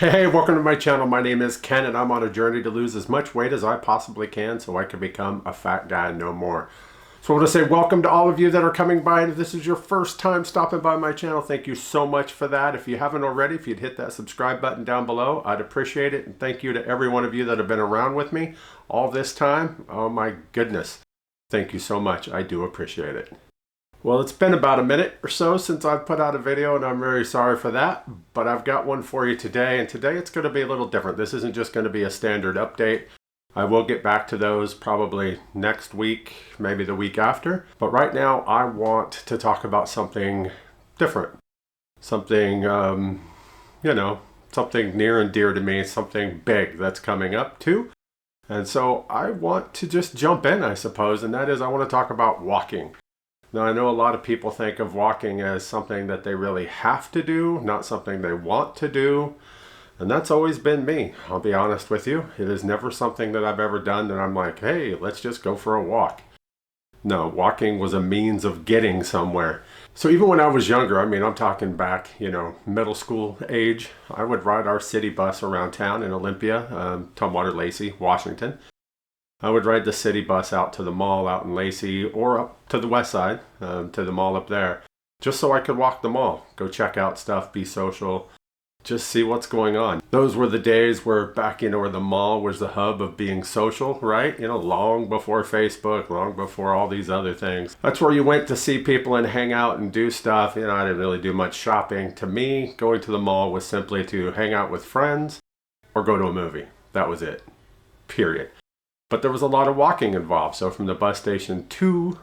Hey, welcome to my channel. My name is Ken and I'm on a journey to lose as much weight as I possibly can so I can become a fat guy no more. So I want to say welcome to all of you that are coming by, and if this is your first time stopping by my channel, thank you so much for that. If you haven't already, if you'd hit that subscribe button down below, I'd appreciate it. And thank you to every one of you that have been around with me all this time. Oh my goodness. Thank you so much. I do appreciate it. Well, it's been about a minute or so since I've put out a video, and I'm very sorry for that, but I've got one for you today, and today it's going to be a little different. This isn't just going to be a standard update. I will get back to those probably next week, maybe the week after, but right now I want to talk about something different. Something, something near and dear to me, something big that's coming up too. And so I want to just jump in, I suppose, and that is I want to talk about walking. Now, I know a lot of people think of walking as something that they really have to do, not something they want to do. And that's always been me, I'll be honest with you. It is never something that I've ever done that I'm like, hey, let's just go for a walk. No, walking was a means of getting somewhere. So even when I was younger, I'm talking back, middle school age, I would ride our city bus around town in Olympia, Tumwater, Lacey, Washington. I would ride the city bus out to the mall out in Lacey or up to the west side, to the mall up there, just so I could walk the mall, go check out stuff, be social, just see what's going on. Those were the days where back, where the mall was the hub of being social, right? Long before Facebook, long before all these other things. That's where you went to see people and hang out and do stuff. I didn't really do much shopping. To me, going to the mall was simply to hang out with friends or go to a movie. That was it, period. But there was a lot of walking involved. So from the bus station to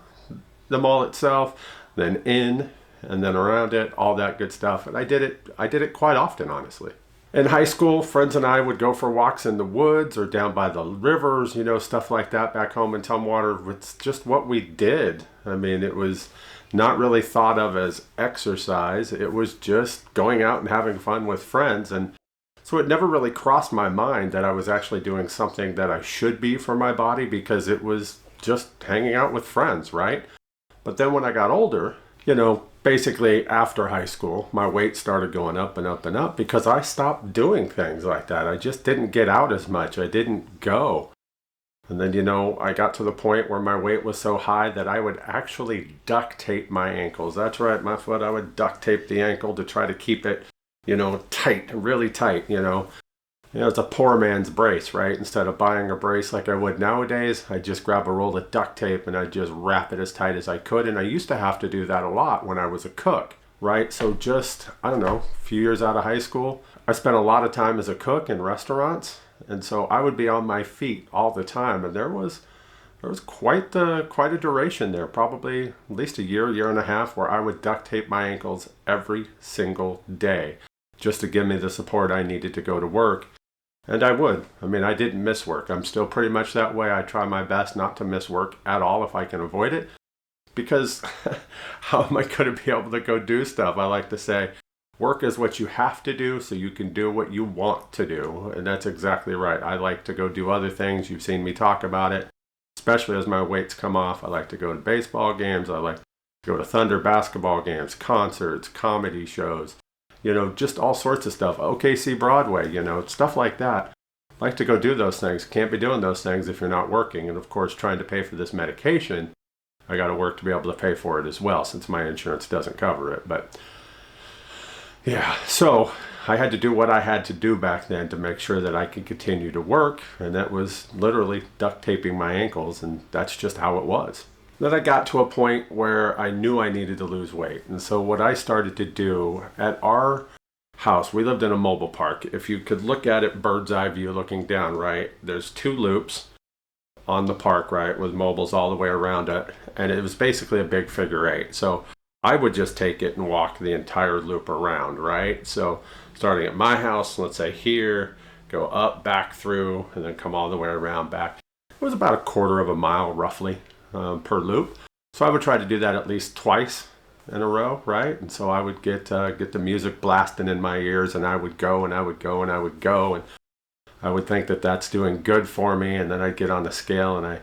the mall itself, then in, and then around it, all that good stuff. And I did it quite often, honestly. In high school, friends and I would go for walks in the woods or down by the rivers, stuff like that back home in Tumwater. It's just what we did. It was not really thought of as exercise. It was just going out and having fun with friends. And so it never really crossed my mind that I was actually doing something that I should be for my body, because it was just hanging out with friends, right? But then when I got older, basically after high school, my weight started going up and up and up because I stopped doing things like that. I just didn't get out as much. I didn't go. And then, I got to the point where my weight was so high that I would actually duct tape my ankles. That's right, my foot. I would duct tape the ankle to try to keep it tight, really tight, it's a poor man's brace, right? Instead of buying a brace like I would nowadays, I just grab a roll of duct tape and I just wrap it as tight as I could. And I used to have to do that a lot when I was a cook, right? So just, a few years out of high school, I spent a lot of time as a cook in restaurants. And so I would be on my feet all the time. And there was quite a duration there, probably at least a year and a half, where I would duct tape my ankles every single day, just to give me the support I needed to go to work. And I would. I didn't miss work. I'm still pretty much that way. I try my best not to miss work at all if I can avoid it, because how am I going to be able to go do stuff? I like to say, work is what you have to do so you can do what you want to do. And that's exactly right. I like to go do other things. You've seen me talk about it, especially as my weights come off. I like to go to baseball games. I like to go to Thunder basketball games, concerts, comedy shows. Just all sorts of stuff. OKC Broadway, stuff like that. I like to go do those things. Can't be doing those things if you're not working. And of course, trying to pay for this medication, I got to work to be able to pay for it as well, since my insurance doesn't cover it. But yeah, so I had to do what I had to do back then to make sure that I could continue to work. And that was literally duct taping my ankles. And that's just how it was. Then I got to a point where I knew I needed to lose weight. And so what I started to do at our house, we lived in a mobile park. If you could look at it bird's eye view looking down, right, there's 2 loops on the park, right, with mobiles all the way around it. And it was basically a big figure 8. So I would just take it and walk the entire loop around, right? So starting at my house, let's say here, go up, back through, and then come all the way around back. It was about a quarter of a mile roughly. Per loop. So I would try to do that at least twice in a row, right? And so I would get the music blasting in my ears, and I would go and I would go and I would go, and I would think that that's doing good for me. And then I'd get on the scale and I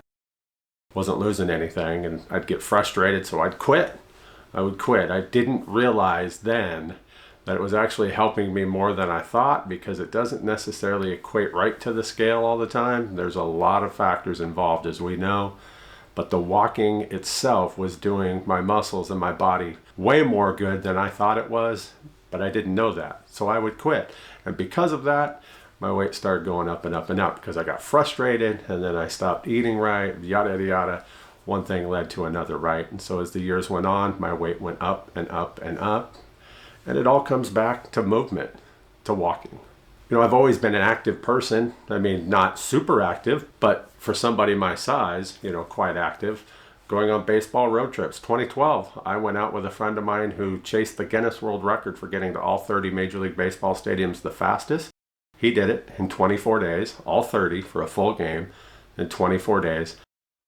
wasn't losing anything, and I'd get frustrated, so I'd quit. I would quit. I didn't realize then that it was actually helping me more than I thought, because it doesn't necessarily equate right to the scale all the time. There's a lot of factors involved, as we know. But the walking itself was doing my muscles and my body way more good than I thought it was, but I didn't know that. So I would quit. And because of that, my weight started going up and up and up, because I got frustrated, and then I stopped eating right, yada, yada, yada. One thing led to another, right? And so as the years went on, my weight went up and up and up. And it all comes back to movement, to walking. You know, I've always been an active person. I mean, not super active, but for somebody my size, you know, quite active. Going on baseball road trips. 2012, I went out with a friend of mine who chased the Guinness World Record for getting to all 30 Major League Baseball stadiums the fastest. He did it in 24 days, all 30 for a full game in 24 days.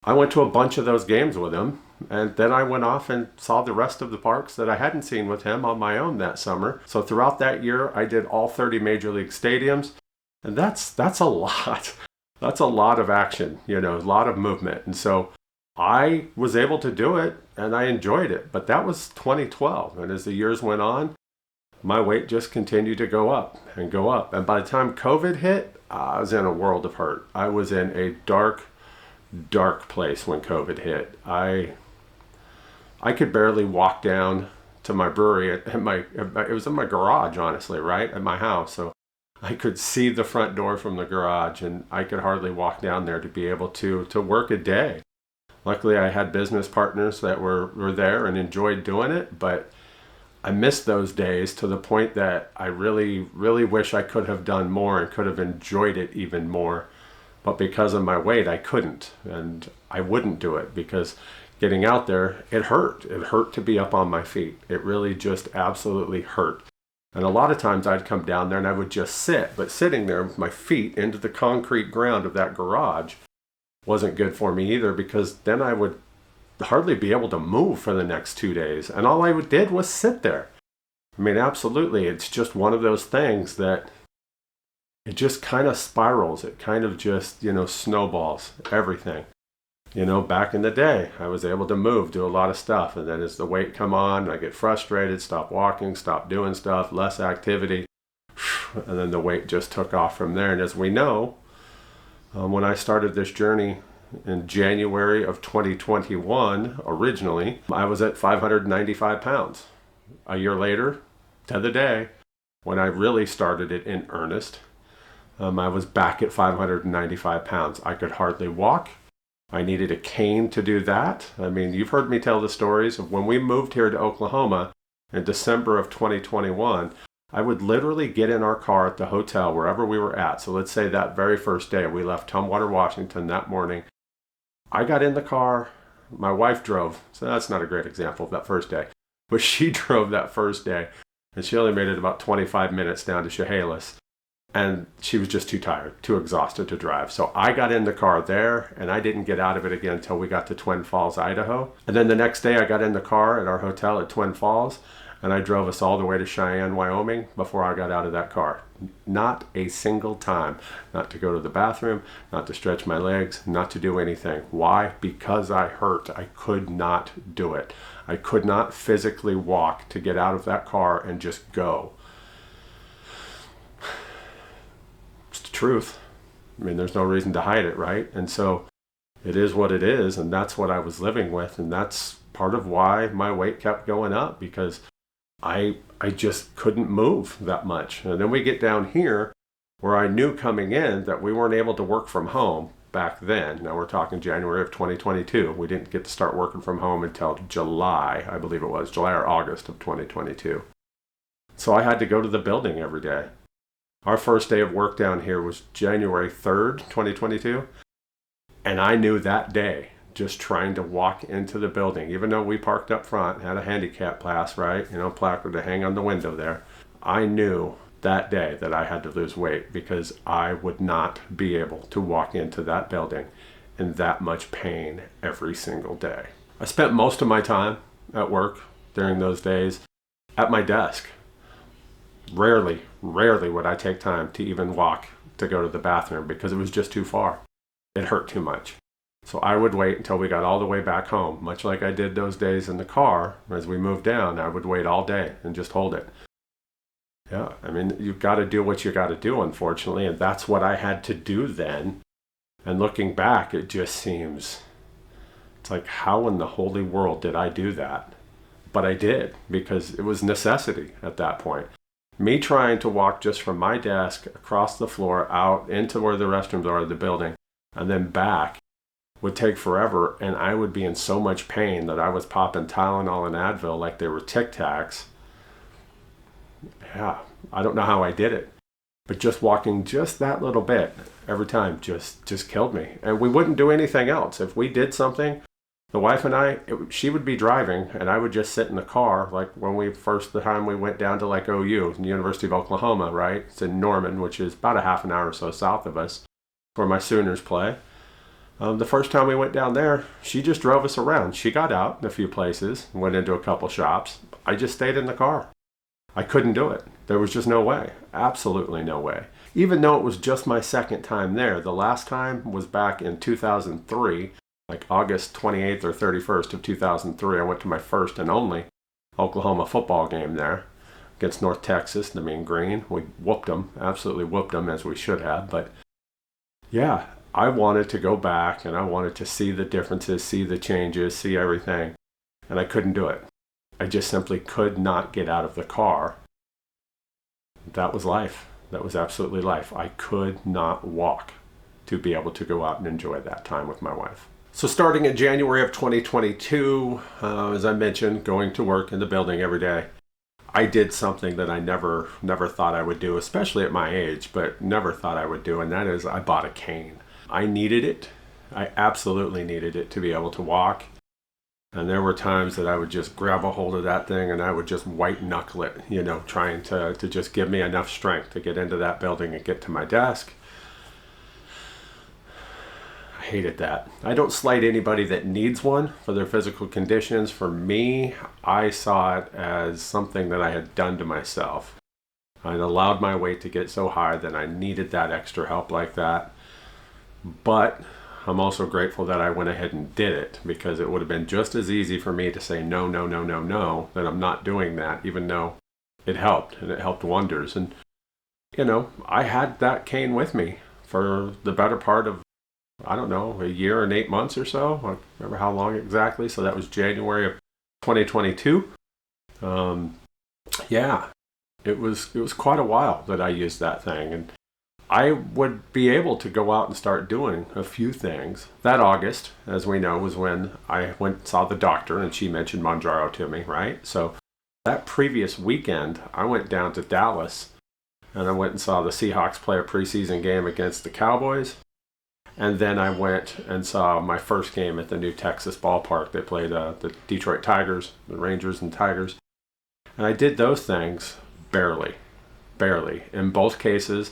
I went to a bunch of those games with him, and then I went off and saw the rest of the parks that I hadn't seen with him on my own that summer. So throughout that year, I did all 30 Major League stadiums, and that's a lot. That's a lot of action, you know, a lot of movement. And so I was able to do it, and I enjoyed it. But that was 2012, and as the years went on, my weight just continued to go up and go up. And by the time COVID hit, I was in a world of hurt. I was in a dark place when COVID hit. I could barely walk down to my brewery it was in my garage, honestly, right at my house. So I could see the front door from the garage, and I could hardly walk down there to be able to work a day. Luckily, I had business partners that were there and enjoyed doing it, but I missed those days to the point that I really, really wish I could have done more and could have enjoyed it even more. But because of my weight, I couldn't, and I wouldn't do it, because getting out there, it hurt. It hurt to be up on my feet. It really just absolutely hurt. And a lot of times I'd come down there and I would just sit, but sitting there with my feet into the concrete ground of that garage wasn't good for me either, because then I would hardly be able to move for the next 2 days. And all I did was sit there. I mean, absolutely. It's just one of those things that it just kind of spirals. It kind of just, you know, snowballs everything. You know, back in the day, I was able to move, do a lot of stuff. And then as the weight come on, I get frustrated, stop walking, stop doing stuff, less activity. And then the weight just took off from there. And as we know, when I started this journey in January of 2021, originally, I was at 595 pounds. A year later, to the day, when I really started it in earnest, I was back at 595 pounds. I could hardly walk. I needed a cane to do that. I mean, you've heard me tell the stories of when we moved here to Oklahoma in December of 2021. I would literally get in our car at the hotel, wherever we were at. So let's say that very first day, we left Tumwater, Washington that morning. I got in the car. My wife drove. So that's not a great example of that first day. But she drove that first day. And she only made it about 25 minutes down to Chehalis. And she was just too tired, too exhausted to drive. So I got in the car there, and I didn't get out of it again until we got to Twin Falls, Idaho. And then the next day I got in the car at our hotel at Twin Falls, and I drove us all the way to Cheyenne, Wyoming before I got out of that car. Not a single time. Not to go to the bathroom, not to stretch my legs, not to do anything. Why? Because I hurt. I could not do it. I could not physically walk to get out of that car and just go. It's the truth. I mean, there's no reason to hide it, right? And so it is what it is, and that's what I was living with, and that's part of why my weight kept going up, because I just couldn't move that much. And then we get down here where I knew coming in that we weren't able to work from home back then. Now we're talking January of 2022. We didn't get to start working from home until July, I believe it was, July or August of 2022. So I had to go to the building every day. Our first day of work down here was January 3rd, 2022. And I knew that day, just trying to walk into the building, even though we parked up front, had a handicap pass, right? You know, placard to hang on the window there. I knew that day that I had to lose weight, because I would not be able to walk into that building in that much pain every single day. I spent most of my time at work during those days at my desk. Rarely would I take time to even walk to go to the bathroom, because it was just too far. It hurt too much. So I would wait until we got all the way back home, much like I did those days in the car. As we moved down, I would wait all day and just hold it. Yeah, I mean, you've got to do what you got to do, unfortunately, and that's what I had to do then. And looking back, it just seems, it's like, how in the holy world did I do that? But I did, because it was necessity at that point. Me trying to walk just from my desk across the floor out into where the restrooms are of the building and then back would take forever, and I would be in so much pain that I was popping Tylenol and Advil like they were Tic Tacs. Yeah, I don't know how I did it, but just walking just that little bit every time just killed me. And we wouldn't do anything else. If we did something, the wife and I, she would be driving and I would just sit in the car. Like when the time we went down to like OU, the University of Oklahoma, right? It's in Norman, which is about a half an hour or so south of us, where my Sooners play. The first time we went down there, she just drove us around. She got out in a few places, went into a couple shops. I just stayed in the car. I couldn't do it. There was just no way. Absolutely no way. Even though it was just my second time there, the last time was back in 2003, like August 28th or 31st of 2003. I went to my first and only Oklahoma football game there against North Texas, the Mean Green. We whooped them, absolutely whooped them, as we should have. But yeah, I wanted to go back and I wanted to see the differences, see the changes, see everything. And I couldn't do it. I just simply could not get out of the car. That was life. That was absolutely life. I could not walk to be able to go out and enjoy that time with my wife. So starting in January of 2022, as I mentioned, going to work in the building every day, I did something that I never thought I would do, especially at my age, but never thought I would do, and that is I bought a cane. I needed it. I absolutely needed it to be able to walk. And there were times that I would just grab a hold of that thing and I would just white knuckle it, trying to just give me enough strength to get into that building and get to my desk. I hated that. I don't slight anybody that needs one for their physical conditions. For me, I saw it as something that I had done to myself. I'd allowed my weight to get so high that I needed that extra help like that. But I'm also grateful that I went ahead and did it, because it would have been just as easy for me to say no, that I'm not doing that, even though it helped, and it helped wonders. And, I had that cane with me for the better part of, I don't know, a year and 8 months or so. I don't remember how long exactly. So that was January of 2022. Yeah, it was quite a while that I used that thing. And I would be able to go out and start doing a few things. That August, as we know, was when I went and saw the doctor, and she mentioned Mounjaro to me, right? So that previous weekend, I went down to Dallas, and I went and saw the Seahawks play a preseason game against the Cowboys. And then I went and saw my first game at the new Texas ballpark. They played the Detroit Tigers, the Rangers and Tigers. And I did those things barely. In both cases,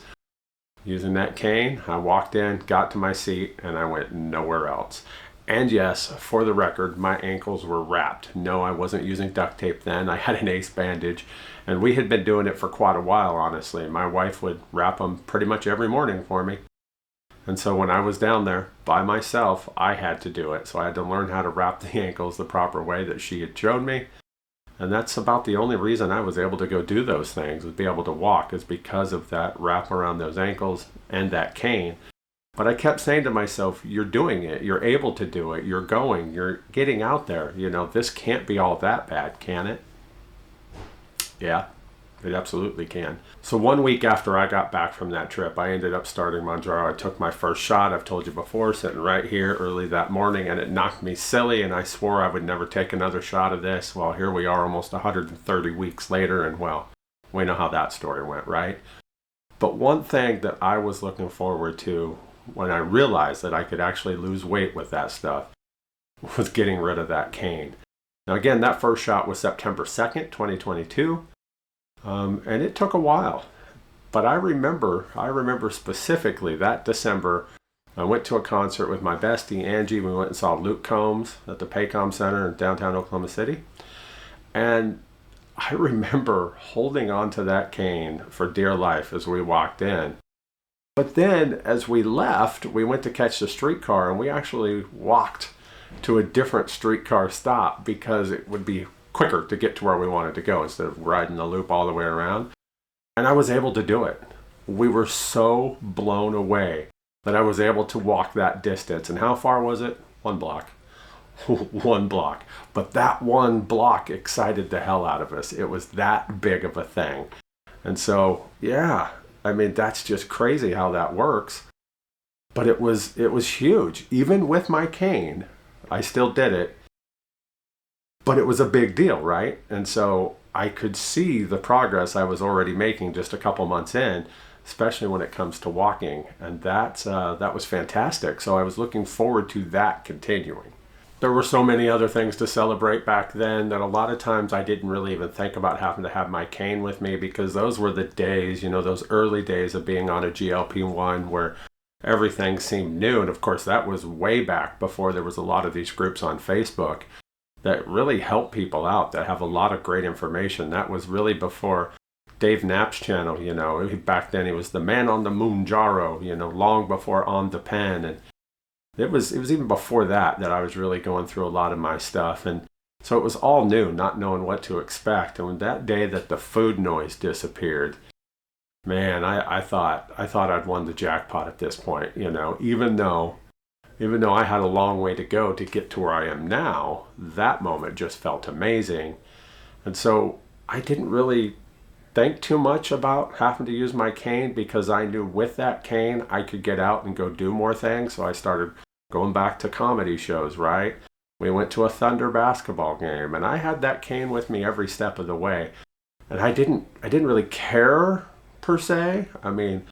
using that cane, I walked in, got to my seat, and I went nowhere else. And yes, for the record, my ankles were wrapped. No, I wasn't using duct tape then. I had an ace bandage, and we had been doing it for quite a while, honestly. My wife would wrap them pretty much every morning for me. And so when I was down there by myself, I had to do it. So I had to learn how to wrap the ankles the proper way that she had showed me. And that's about the only reason I was able to go do those things, was be able to walk, is because of that wrap around those ankles and that cane. But I kept saying to myself, you're doing it, you're able to do it, you're going, you're getting out there. This can't be all that bad, can it? Yeah, it absolutely can. So 1 week after I got back from that trip, I ended up starting Mounjaro. I took my first shot, I've told you before, sitting right here early that morning, and it knocked me silly, and I swore I would never take another shot of this. Well, here we are almost 130 weeks later, and well, we know how that story went, right? But one thing that I was looking forward to when I realized that I could actually lose weight with that stuff was getting rid of that cane. Now again, that first shot was September 2nd, 2022. And it took a while, but I remember specifically that December, I went to a concert with my bestie, Angie. We went and saw Luke Combs at the Paycom Center in downtown Oklahoma City. And I remember holding on to that cane for dear life as we walked in. But then as we left, we went to catch the streetcar, and we actually walked to a different streetcar stop because it would be quicker to get to where we wanted to go instead of riding the loop all the way around. And I was able to do it. We were so blown away that I was able to walk that distance. And how far was it? 1 block. 1 block. But that 1 block excited the hell out of us. It was that big of a thing. And so, yeah, I mean, that's just crazy how that works. But it was huge. Even with my cane, I still did it. But it was a big deal, right? And so I could see the progress I was already making just a couple months in, especially when it comes to walking. And that was fantastic. So I was looking forward to that continuing. There were so many other things to celebrate back then that a lot of times I didn't really even think about having to have my cane with me, because those were the days, those early days of being on a GLP-1 where everything seemed new. And of course, that was way back before there was a lot of these groups on Facebook that really help people out, that have a lot of great information. That was really before Dave Knapp's channel, back then he was the man on the Mounjaro, long before On the Pen. And it was even before that I was really going through a lot of my stuff. And so it was all new, not knowing what to expect. And when that day that the food noise disappeared, man, I thought I'd won the jackpot at this point, even though I had a long way to go to get to where I am now. That moment just felt amazing. And so I didn't really think too much about having to use my cane, because I knew with that cane I could get out and go do more things. So I started going back to comedy shows, right? We went to a Thunder basketball game, and I had that cane with me every step of the way. And I didn't really care per se. I mean,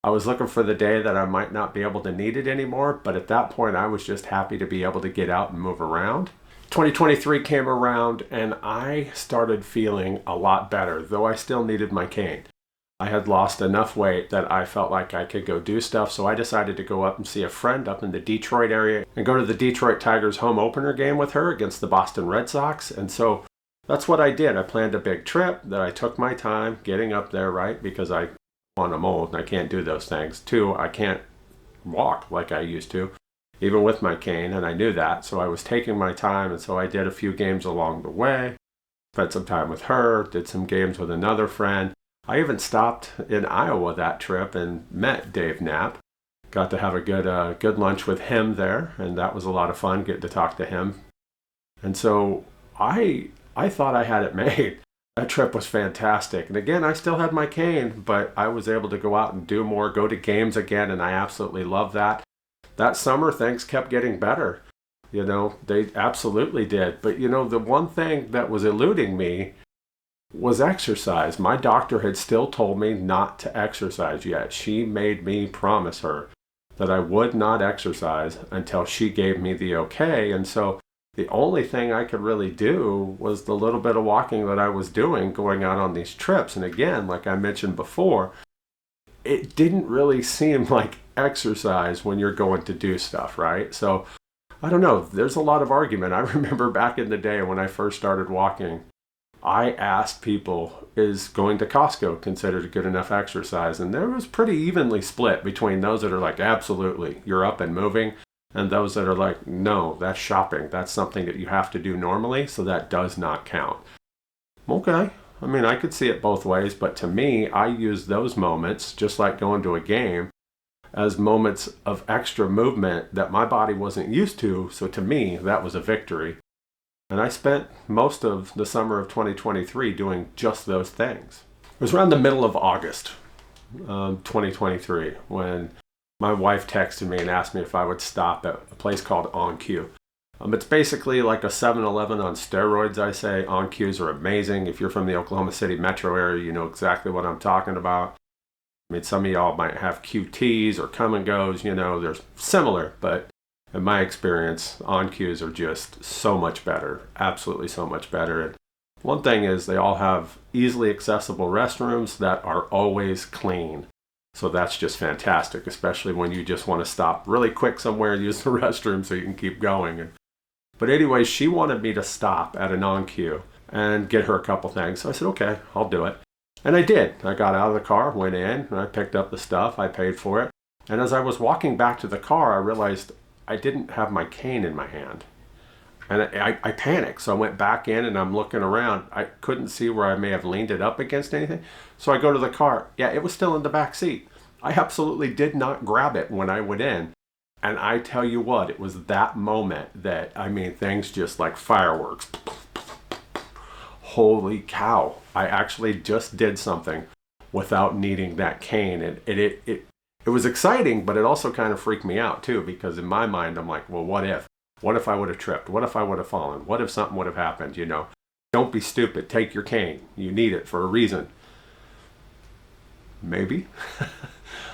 I was looking for the day that I might not be able to need it anymore, but at that point I was just happy to be able to get out and move around. 2023 came around and I started feeling a lot better, though I still needed my cane. I had lost enough weight that I felt like I could go do stuff, so I decided to go up and see a friend up in the Detroit area and go to the Detroit Tigers home opener game with her against the Boston Red Sox. And so that's what I did. I planned a big trip that I took my time getting up there, right? Because one, I'm old and I can't do those things. 2, I can't walk like I used to, even with my cane, and I knew that. So I was taking my time, and so I did a few games along the way, spent some time with her, did some games with another friend. I even stopped in Iowa that trip and met Dave Knapp. Got to have a good lunch with him there, and that was a lot of fun, getting to talk to him. And so I thought I had it made. That trip was fantastic. And again, I still had my cane, but I was able to go out and do more, go to games again, and I absolutely love that. That summer, things kept getting better. They absolutely did. But, the one thing that was eluding me was exercise. My doctor had still told me not to exercise yet. She made me promise her that I would not exercise until she gave me the okay. And so the only thing I could really do was the little bit of walking that I was doing, going out on these trips. And again, like I mentioned before, it didn't really seem like exercise when you're going to do stuff, right? So I don't know. There's a lot of argument. I remember back in the day when I first started walking, I asked people, is going to Costco considered a good enough exercise? And there was pretty evenly split between those that are like, absolutely, you're up and moving, and those that are like, no, that's shopping. That's something that you have to do normally, so that does not count. Okay. I mean, I could see it both ways, but to me, I use those moments, just like going to a game, as moments of extra movement that my body wasn't used to. So to me, that was a victory. And I spent most of the summer of 2023 doing just those things. It was around the middle of August, 2023, when my wife texted me and asked me if I would stop at a place called On Q. It's basically like a 7-Eleven on steroids, I say. On Qs are amazing. If you're from the Oklahoma City metro area, you know exactly what I'm talking about. I mean, some of y'all might have QTs or come and goes, they're similar, but in my experience, On Qs are just so much better, absolutely so much better. And one thing is they all have easily accessible restrooms that are always clean. So that's just fantastic, especially when you just want to stop really quick somewhere and use the restroom so you can keep going. But anyway, she wanted me to stop at an On Q and get her a couple things. So I said, okay, I'll do it. And I did. I got out of the car, went in, and I picked up the stuff. I paid for it. And as I was walking back to the car, I realized I didn't have my cane in my hand. And I panicked. So I went back in and I'm looking around. I couldn't see where I may have leaned it up against anything. So I go to the car. Yeah, it was still in the back seat. I absolutely did not grab it when I went in. And I tell you what, it was that moment that, I mean, things just like fireworks. Holy cow. I actually just did something without needing that cane. And it was exciting, but it also kind of freaked me out too, because in my mind, I'm like, well, what if? What if I would have tripped? What if I would have fallen? What if something would have happened? You know, don't be stupid. Take your cane. You need it for a reason. Maybe.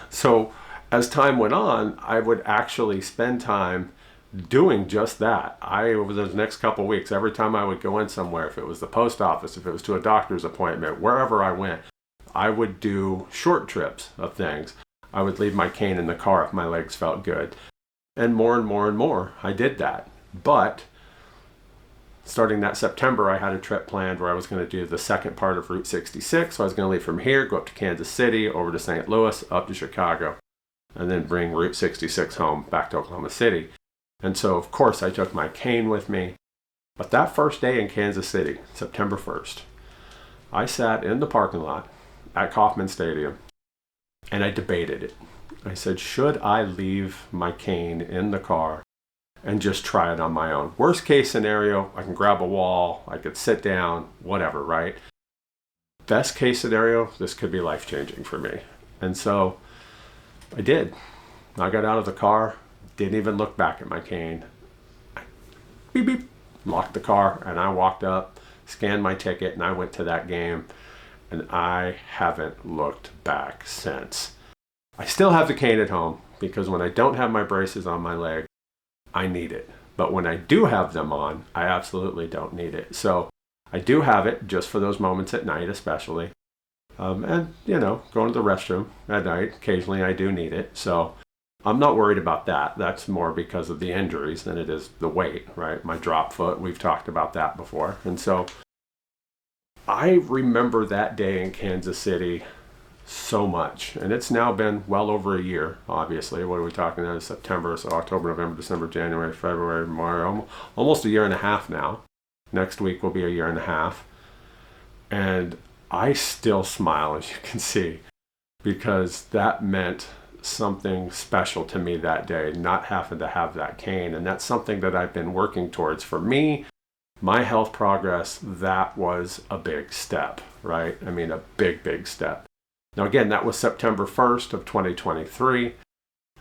So as time went on, I would actually spend time doing just that. Over those next couple of weeks, every time I would go in somewhere, if it was the post office, if it was to a doctor's appointment, wherever I went, I would do short trips of things. I would leave my cane in the car if my legs felt good. And more, I did that. But starting that September, I had a trip planned where I was going to do the second part of Route 66. So I was going to leave from here, go up to Kansas City, over to St. Louis, up to Chicago, and then bring Route 66 home back to Oklahoma City. And so, of course, I took my cane with me. But that first day in Kansas City, September 1st, I sat in the parking lot at Kauffman Stadium and I debated it. I said, should I leave my cane in the car and just try it on my own? Worst case scenario, I can grab a wall, I could sit down, whatever, right? Best case scenario, this could be life-changing for me. And so I did. I got out of the car, didn't even look back at my cane. Beep, beep, locked the car, and I walked up, scanned my ticket, and I went to that game. And I haven't looked back since. I still have the cane at home because when I don't have my braces on my leg, I need it. But when I do have them on, I absolutely don't need it. So I do have it just for those moments at night, especially. And, you know, going to the restroom at night, occasionally I do need it. So I'm not worried about that. That's more because of the injuries than it is the weight, right? My drop foot, we've talked about that before. And so I remember that day in Kansas City so much. And it's now been well over a year, obviously. What are we talking about? September, so October, November, December, January, February, March, almost a year and a half now. Next week will be a year and a half. And I still smile, as you can see, because that meant something special to me that day, not having to have that cane. And that's something that I've been working towards. For me, my health progress, that was a big step, right? I mean, a big step. Now, again, that was September 1st of 2023.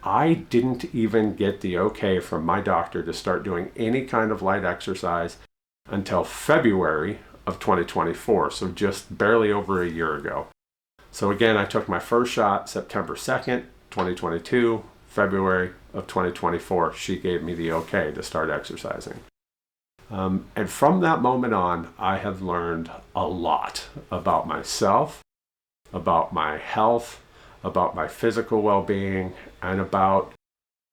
I didn't even get the okay from my doctor to start doing any kind of light exercise until February of 2024, so just barely over a year ago. So again, I took my first shot September 2nd, 2022, February of 2024. She gave me the okay to start exercising. And from that moment on, I have learned a lot about myself, about my health, about my physical well-being, and about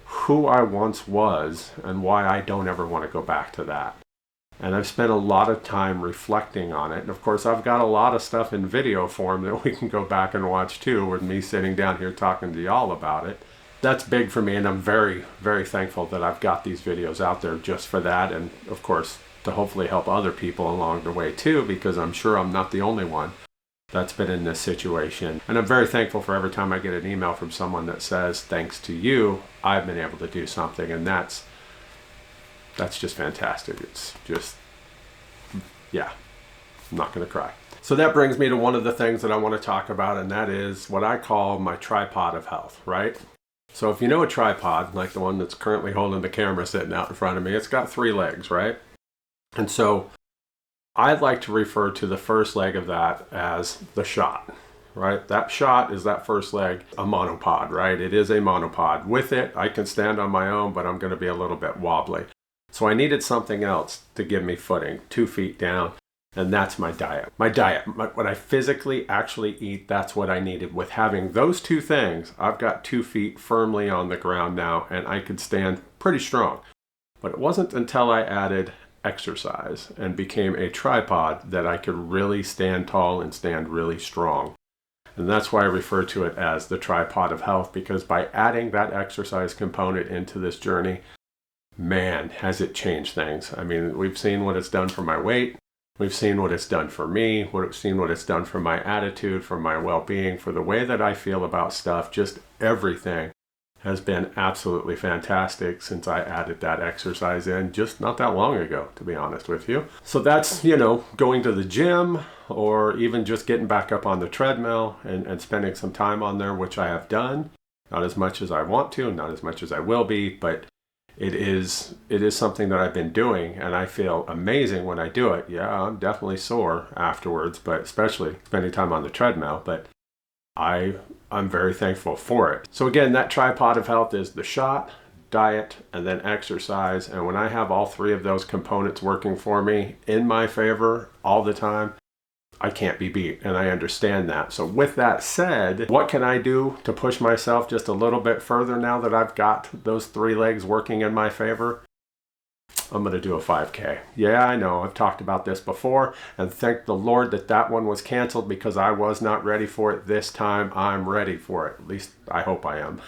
who I once was and why I don't ever want to go back to that. And I've spent a lot of time reflecting on it. And of course, I've got a lot of stuff in video form that we can go back and watch too, with me sitting down here talking to y'all about it. That's big for me, and I'm very, very thankful that I've got these videos out there just for that, and of course, to hopefully help other people along the way too, because I'm sure I'm not the only one that's been in this situation. And I'm very thankful for every time I get an email from someone that says, thanks to you, I've been able to do something. And that's just fantastic. It's just, yeah, I'm not going to cry. So that brings me to one of the things that I want to talk about, and that is what I call my tripod of health, right? So if you know a tripod, like the one that's currently holding the camera sitting out in front of me, it's got 3 legs, right? And so I'd like to refer to the first leg of that as the shot, right? That shot is that first leg, a monopod, right? It is a monopod. With it, I can stand on my own, but I'm going to be a little bit wobbly. So I needed something else to give me footing, 2 feet down, and that's my diet. What I physically actually eat, that's what I needed. With having those 2 things, I've got 2 feet firmly on the ground now, and I could stand pretty strong. But it wasn't until I added exercise and became a tripod that I could really stand tall and stand really strong. And that's why I refer to it as the tripod of health, because by adding that exercise component into this journey, man, has it changed things. I mean, we've seen what it's done for my weight. We've seen what it's done for me. We've seen what it's done for my attitude, for my well-being, for the way that I feel about stuff. Just everything has been absolutely fantastic since I added that exercise in just not that long ago, to be honest with you. So that's, going to the gym or even just getting back up on the treadmill and spending some time on there, which I have done. Not as much as I want to, not as much as I will be, but it is something that I've been doing, and I feel amazing when I do it. Yeah, I'm definitely sore afterwards, but especially spending time on the treadmill, but I'm very thankful for it. So again, that tripod of health is the shot, diet, and then exercise. And when I have all three of those components working for me in my favor all the time, I can't be beat, and I understand that. So with that said, what can I do to push myself just a little bit further now that I've got those three legs working in my favor? I'm going to do a 5K. Yeah, I know, I've talked about this before, and thank the Lord that one was canceled because I was not ready for it. This time I'm ready for it. At least I hope I am.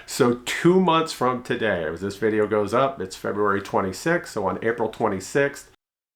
So 2 months from today, as this video goes up, it's February 26th. So on April 26th,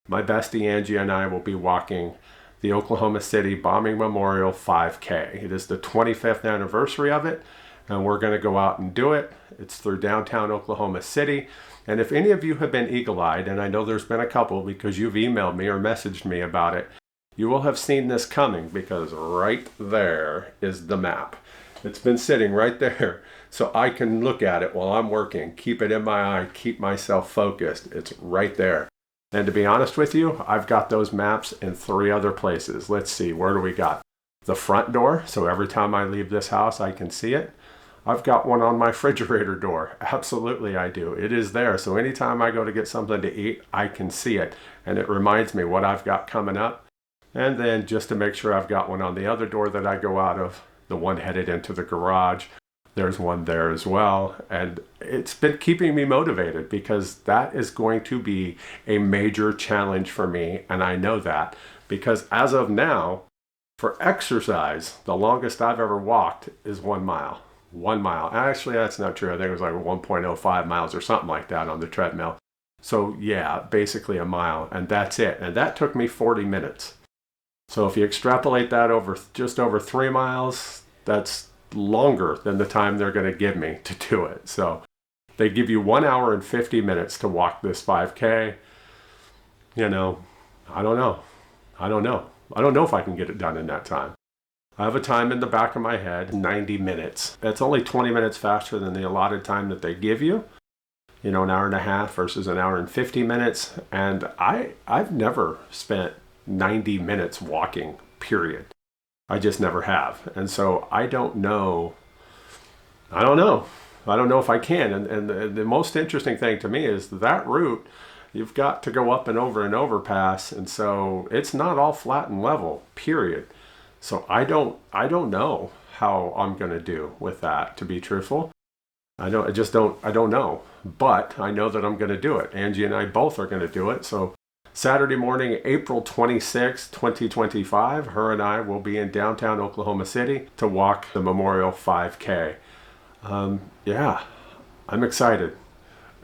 my bestie Angie and I will be walking the Oklahoma City Bombing Memorial 5K. It is the 25th anniversary of it, and we're going to go out and do it. It's through downtown Oklahoma City. And if any of you have been eagle-eyed, and I know there's been a couple because you've emailed me or messaged me about it, you will have seen this coming because right there is the map. It's been sitting right there so I can look at it while I'm working, keep it in my eye, keep myself focused. It's right there. And to be honest with you, I've got those maps in 3 other places. Let's see, where do we got? The front door, so every time I leave this house, I can see it. I've got one on my refrigerator door. Absolutely, I do. It is there. So anytime I go to get something to eat, I can see it. And it reminds me what I've got coming up. And then just to make sure I've got one on the other door that I go out of, the one headed into the garage. There's one there as well. And it's been keeping me motivated because that is going to be a major challenge for me. And I know that because as of now, for exercise, the longest I've ever walked is 1 mile. 1 mile. Actually, that's not true. I think it was like 1.05 miles or something like that on the treadmill. So yeah, basically a mile, and that's it. And that took me 40 minutes. So if you extrapolate that over just over 3 miles, that's longer than the time they're going to give me to do it. So they give you 1 hour and 50 minutes to walk this 5K. I don't know. I don't know if I can get it done in that time. I have a time in the back of my head, 90 minutes. That's only 20 minutes faster than the allotted time that they give you. An hour and a half versus an hour and 50 minutes. And I've never spent 90 minutes walking, period. I just never have. And so I don't know if I can. And the most interesting thing to me is that route, you've got to go up and over an overpass. And so it's not all flat and level, period. So I don't know how I'm going to do with that, to be truthful. I don't know. But I know that I'm going to do it. Angie and I both are going to do it. So Saturday morning, April 26, 2025, her and I will be in downtown Oklahoma City to walk the Memorial 5K. Yeah, I'm excited.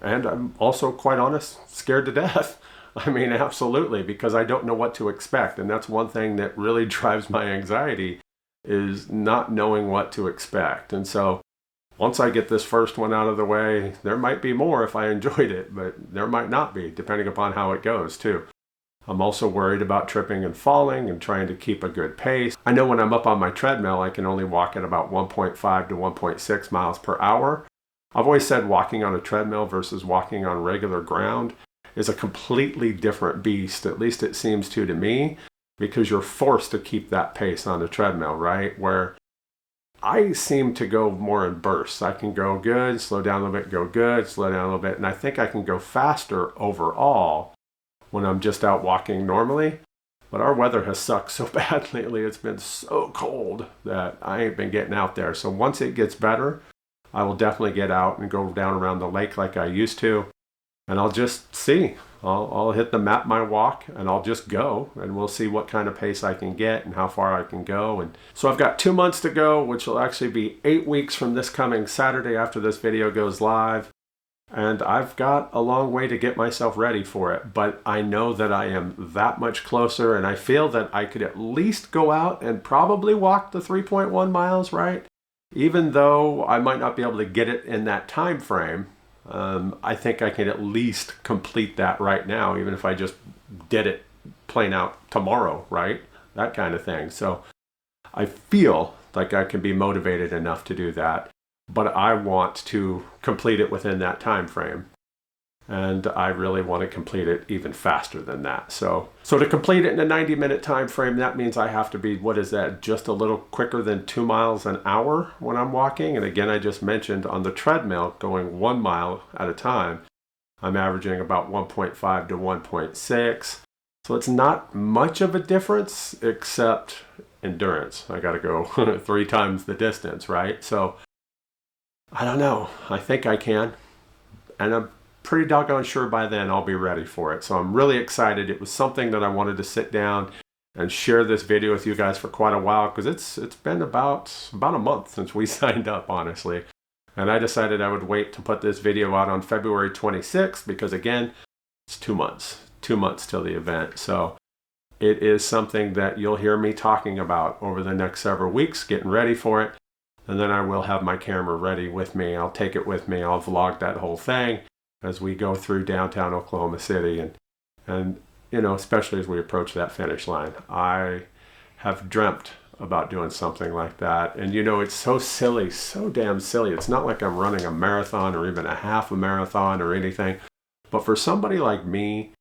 And I'm also, quite honest, scared to death. I mean, absolutely, because I don't know what to expect. And that's one thing that really drives my anxiety is not knowing what to expect. And so once I get this first one out of the way, there might be more if I enjoyed it, but there might not be, depending upon how it goes, too. I'm also worried about tripping and falling and trying to keep a good pace. I know when I'm up on my treadmill, I can only walk at about 1.5 to 1.6 miles per hour. I've always said walking on a treadmill versus walking on regular ground is a completely different beast, at least it seems to me, because you're forced to keep that pace on the treadmill, right? Where I seem to go more in bursts. I can go good, slow down a little bit, go good, slow down a little bit, and I think I can go faster overall when I'm just out walking normally. But our weather has sucked so bad lately. It's been so cold that I ain't been getting out there. So once it gets better, I will definitely get out and go down around the lake like I used to. And I'll just see. I'll hit the map my walk and I'll just go and we'll see what kind of pace I can get and how far I can go. And so I've got 2 months to go, which will actually be 8 weeks from this coming Saturday after this video goes live. And I've got a long way to get myself ready for it, but I know that I am that much closer, and I feel that I could at least go out and probably walk the 3.1 miles, right? Even though I might not be able to get it in that time frame, I think I can at least complete that right now, even if I just did it plain out tomorrow, right? That kind of thing. So I feel like I can be motivated enough to do that, but I want to complete it within that time frame. And I really want to complete it even faster than that. So to complete it in a 90-minute time frame, that means I have to be, what is that, just a little quicker than 2 miles an hour when I'm walking. And again, I just mentioned on the treadmill, going 1 mile at a time, I'm averaging about 1.5 to 1.6. So it's not much of a difference, except endurance. I got to go 3 times the distance, right? So I don't know. I think I can. And I'm pretty doggone sure by then I'll be ready for it. So I'm really excited. It was something that I wanted to sit down and share this video with you guys for quite a while, because it's been about a month since we signed up, honestly. And I decided I would wait to put this video out on February 26th because, again, it's 2 months. 2 months till the event. So it is something that you'll hear me talking about over the next several weeks, getting ready for it. And then I will have my camera ready with me. I'll take it with me. I'll vlog that whole thing as we go through downtown Oklahoma City, and you know, especially as we approach that finish line. I have dreamt about doing something like that, and you know, it's so silly, so damn silly. It's not like I'm running a marathon or even a half a marathon or anything, but for somebody like me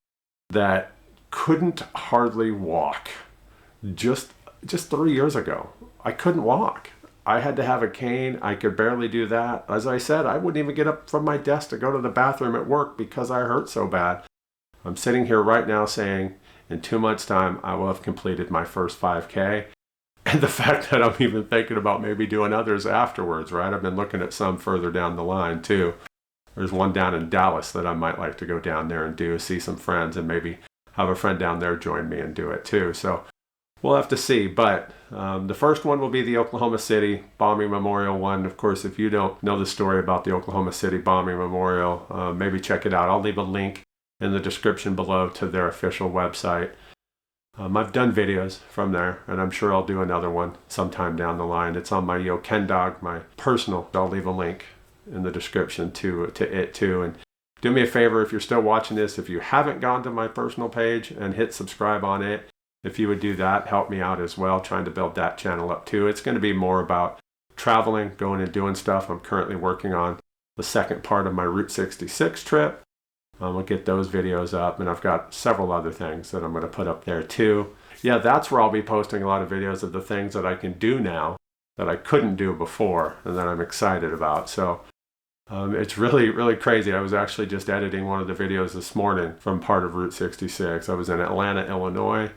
that couldn't hardly walk just 3 years ago, I couldn't walk. I had to have a cane. I could barely do that. As I said, I wouldn't even get up from my desk to go to the bathroom at work because I hurt so bad. I'm sitting here right now saying in 2 months' time, I will have completed my first 5K. And the fact that I'm even thinking about maybe doing others afterwards, right? I've been looking at some further down the line too. There's one down in Dallas that I might like to go down there and do, see some friends, and maybe have a friend down there join me and do it too. So we'll have to see, but the first one will be the Oklahoma City Bombing Memorial one. Of course, if you don't know the story about the Oklahoma City Bombing Memorial, maybe check it out. I'll leave a link in the description below to their official website. I've done videos from there, and I'm sure I'll do another one sometime down the line. It's on my Kedogn, my personal. I'll leave a link in the description to it too. And do me a favor, if you're still watching this, if you haven't gone to my personal page and hit subscribe on it, if you would do that, help me out as well, trying to build that channel up too. It's going to be more about traveling, going and doing stuff. I'm currently working on the second part of my Route 66 trip. We'll get those videos up, and I've got several other things that I'm going to put up there too. Yeah, that's where I'll be posting a lot of videos of the things that I can do now that I couldn't do before and that I'm excited about. So it's really, really crazy. I was actually just editing one of the videos this morning from part of Route 66. I was in Atlanta, Illinois.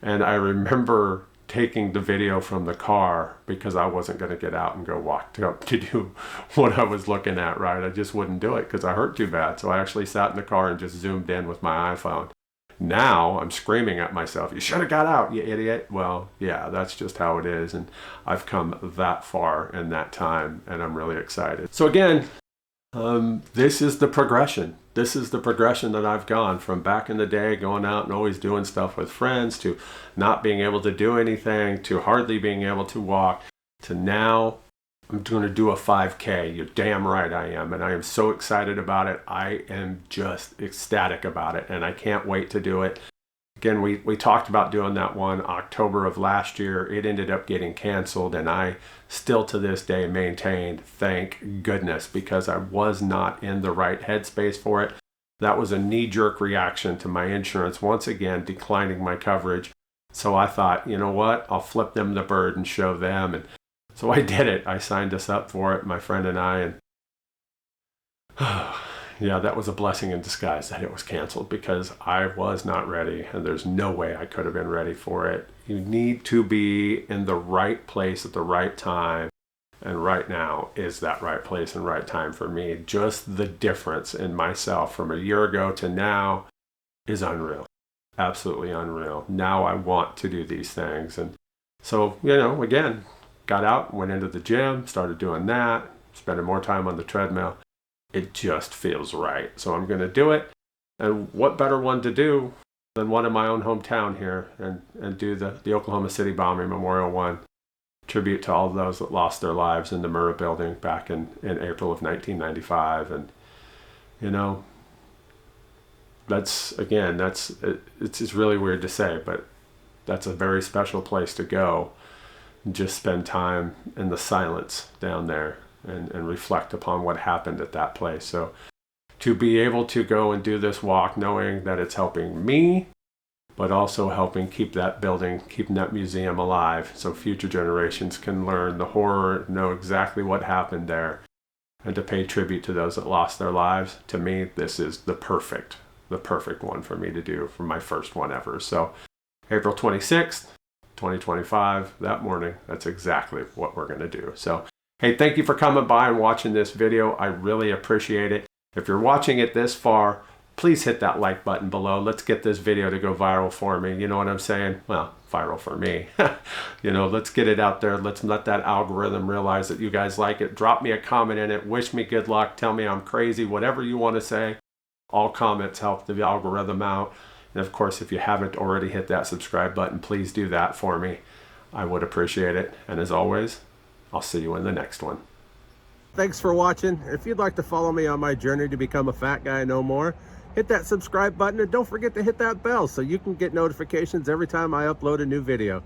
And I remember taking the video from the car because I wasn't going to get out and go walk up to do what I was looking at, right? I just wouldn't do it because I hurt too bad. So I actually sat in the car and just zoomed in with my iPhone. Now I'm screaming at myself, you should have got out, you idiot. Well, yeah, that's just how it is. And I've come that far in that time, and I'm really excited. So again, this is the progression. This is the progression that I've gone from back in the day, going out and always doing stuff with friends, to not being able to do anything, to hardly being able to walk, to now I'm going to do a 5K. You're damn right I am. And I am so excited about it. I am just ecstatic about it. And I can't wait to do it. Again, we talked about doing that one October of last year. It ended up getting canceled, and I still to this day maintained, thank goodness, because I was not in the right headspace for it. That was a knee-jerk reaction to my insurance once again declining my coverage. So I thought, you know what, I'll flip them the bird and show them. And so I did it. I signed us up for it, my friend and I, and yeah, that was a blessing in disguise that it was canceled, because I was not ready, and there's no way I could have been ready for it. You need to be in the right place at the right time, and right now is that right place and right time for me. Just the difference in myself from a year ago to now is unreal. Absolutely unreal. Now I want to do these things. And so, you know, again, got out, went into the gym, started doing that, spending more time on the treadmill. it just feels right. So I'm going to do it. And what better one to do than one in my own hometown here and do the Oklahoma City bombing Memorial 1 tribute to all those that lost their lives in the Murrah building back in April of 1995. And, you know, it's really weird to say, but that's a very special place to go and just spend time in the silence down there and reflect upon what happened at that place. So to be able to go and do this walk knowing that it's helping me, but also helping keep that building, keeping that museum alive so future generations can learn the horror, know exactly what happened there, and to pay tribute to those that lost their lives. To me, this is the perfect one for me to do for my first one ever. So April 26th, 2025, that morning, that's exactly what we're going to do. So, hey, thank you for coming by and watching this video. I really appreciate it. If you're watching it this far, please hit that like button below. Let's get this video to go viral for me. You know what I'm saying? Well, viral for me. You know, let's get it out there. Let's let that algorithm realize that you guys like it. Drop me a comment in it. Wish me good luck. Tell me I'm crazy. Whatever you want to say. All comments help the algorithm out. And of course, if you haven't already hit that subscribe button, please do that for me. I would appreciate it. And as always, I'll see you in the next one. Thanks for watching. If you'd like to follow me on my journey to become a fat guy no more, hit that subscribe button and don't forget to hit that bell so you can get notifications every time I upload a new video.